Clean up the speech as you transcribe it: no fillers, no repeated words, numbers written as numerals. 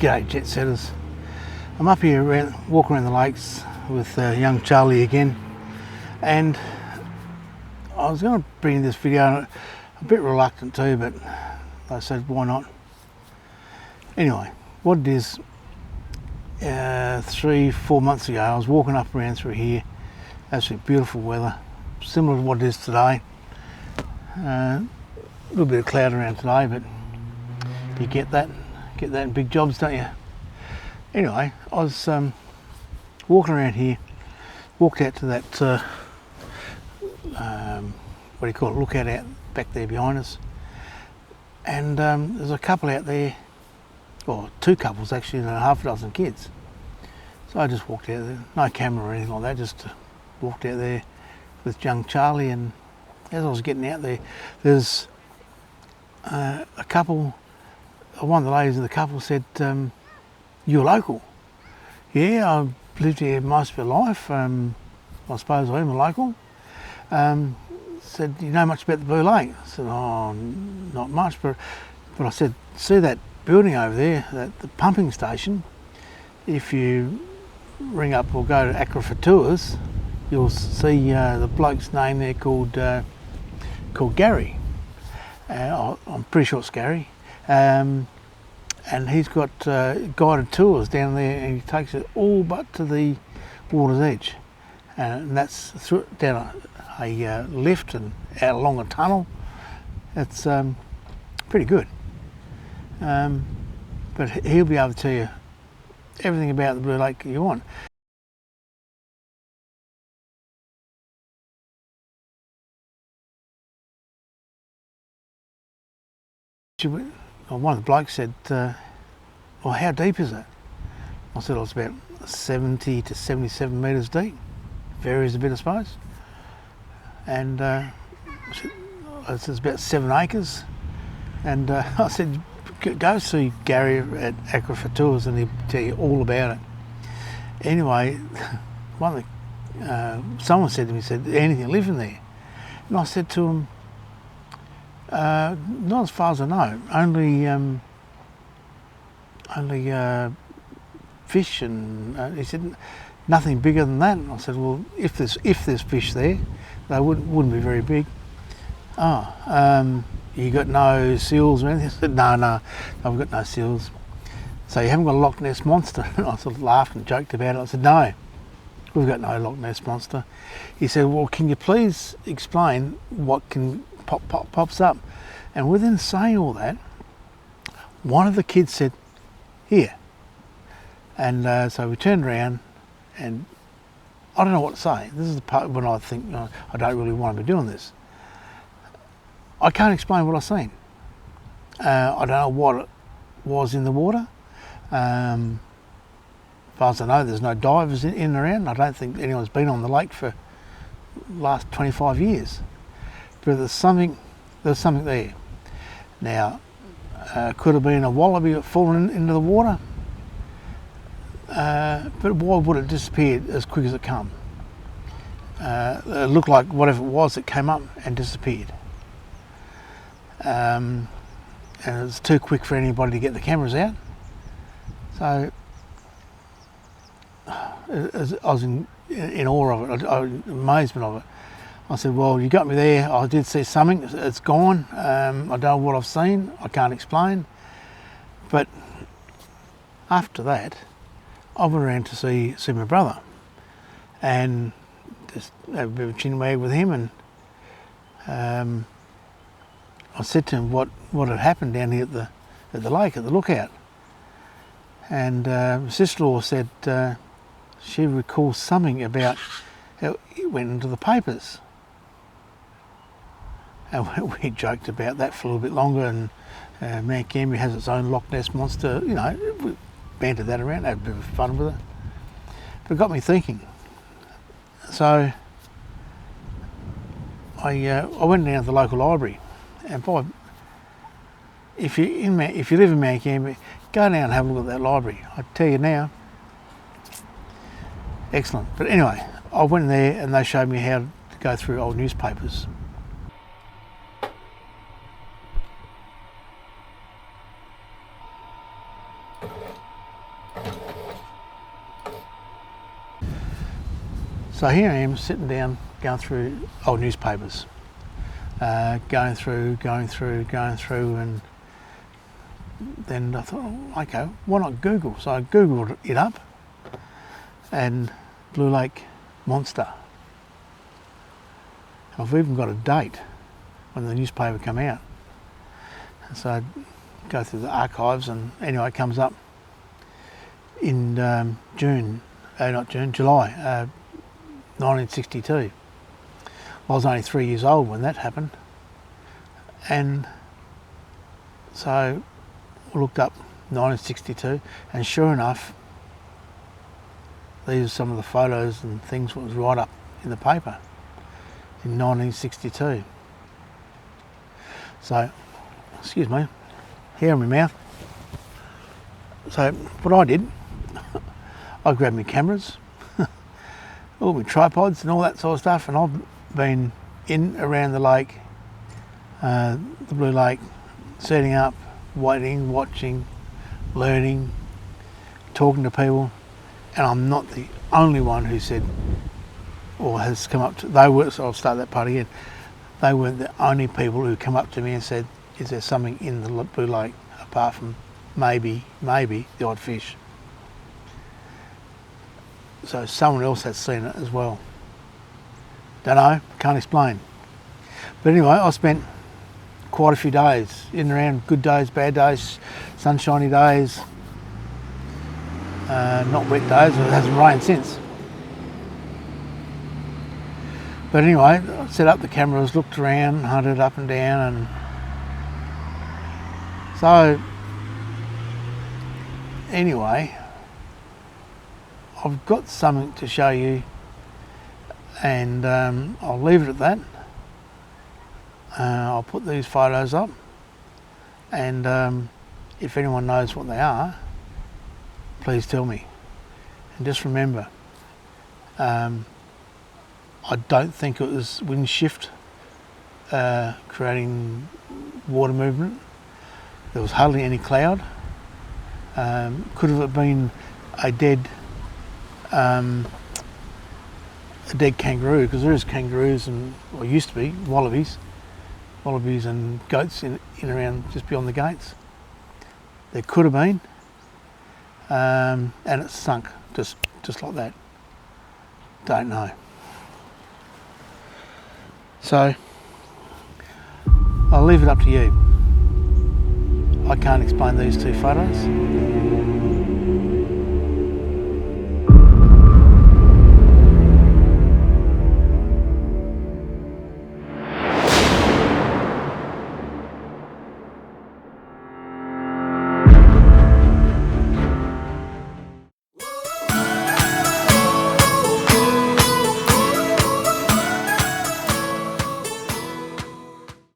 G'day jet setters. I'm up here walking around the lakes with young Charlie again, and I was going to bring this video, a bit reluctant too, but I said why not. Anyway, what it is, 3-4 months ago I was walking up around through here, absolutely beautiful weather, similar to what it is today. A little bit of cloud around today, but you get that in big jobs, don't you? Anyway, I was walking around here, walked out to that what do you call it, lookout out back there behind us, and there's a couple out there, or two couples actually, and half a dozen kids. So I just walked out there, no camera or anything like that, just walked out there with young Charlie, and as I was getting out there, there's a couple. One of the ladies in the couple said, "You're local?" "Yeah, I've lived here most of my life. I suppose I am a local." Said, "Do you know much about the Blue Lake?" I said, "Oh, not much, but I said, see that building over there, the pumping station? If you ring up or go to Accra for tours, you'll see the bloke's name there called Gary. I'm pretty sure it's Gary. And he's got guided tours down there, and he takes it all but to the water's edge, and that's down a lift and out along a tunnel. It's pretty good, but he'll be able to tell you everything about the Blue Lake you want." One of the blokes said, "Well, how deep is it?" I said, "It's about 70 to 77 metres deep. Varies a bit, I suppose." And it's about 7 acres. And I said, "Go see Gary at Accra for tours, and he'll tell you all about it." Anyway, someone said to me, "Anything living there?" And I said to him, "Not as far as I know. Only fish." And he said, "Nothing bigger than that." And I said, "Well, if there's fish there, they wouldn't be very big." "Oh, you got no seals or anything?" I said, No, I've got no seals." "So you haven't got a Loch Ness Monster?" And I sort of laughed and joked about it. I said, "No, we've got no Loch Ness Monster." He said, "Well, can you please explain what pops up?" And within saying all that, one of the kids said, "Here." And so we turned around, and I don't know what to say. This is the part when I think, I don't really want to be doing this. I can't explain what I've seen. I don't know what it was in the water. As far as I know, there's no divers in and around. I don't think anyone's been on the lake for the last 25 years. But there's something there. Now, could have been a wallaby fallen into the water, but why would it disappear as quick as it come? It looked like whatever it was, it came up and disappeared. And it was too quick for anybody to get the cameras out. So I was in awe of it, amazement of it. I said, "Well, you got me there. I did see something. It's gone. I don't know what I've seen. I can't explain." But after that, I went around to see my brother, and just have a bit of a chin wag with him. And I said to him what had happened down here at the lake, at the lookout. And my sister-in-law said she recalls something about how it went into the papers. And we joked about that for a little bit longer, and Mount Gambier has its own Loch Ness Monster. We bantered that around, had a bit of fun with it. But it got me thinking. So I went down to the local library, and if you live in Mount Gambier, go down and have a look at that library. I tell you now, excellent. But anyway, I went there and they showed me how to go through old newspapers. So here I am sitting down, going through old newspapers, going through, and then I thought, oh, okay, why not Google? So I Googled it up, and Blue Lake Monster. I've even got a date when the newspaper came out. So I go through the archives, and anyway, it comes up in July 1962. I was only 3 years old when that happened, and so I looked up 1962, and sure enough, these are some of the photos and things that was right up in the paper in 1962. So, excuse me, hair in my mouth. So what I did, I grabbed my cameras, all my tripods and all that sort of stuff, and I've been in around the lake, the Blue Lake, setting up, waiting, watching, learning, talking to people, and I'm not the only one who said, or has come up to, so I'll start that part again. They weren't the only people who come up to me and said, is there something in the Blue Lake apart from maybe the odd fish? So someone else has seen it as well. Don't know, can't explain. But anyway, I spent quite a few days in and around, good days, bad days, sunshiny days, not wet days, it hasn't rained since. But anyway, I set up the cameras, looked around, hunted up and down, and so anyway, I've got something to show you, and I'll leave it at that. I'll put these photos up, and if anyone knows what they are, please tell me. And just remember, I don't think it was wind shift creating water movement. There was hardly any cloud. Could have been a dead kangaroo, because there is kangaroos or used to be wallabies and goats in around just beyond the gates. There could have been, and it sunk just like that. Don't know. So I'll leave it up to you. I can't explain these two photos.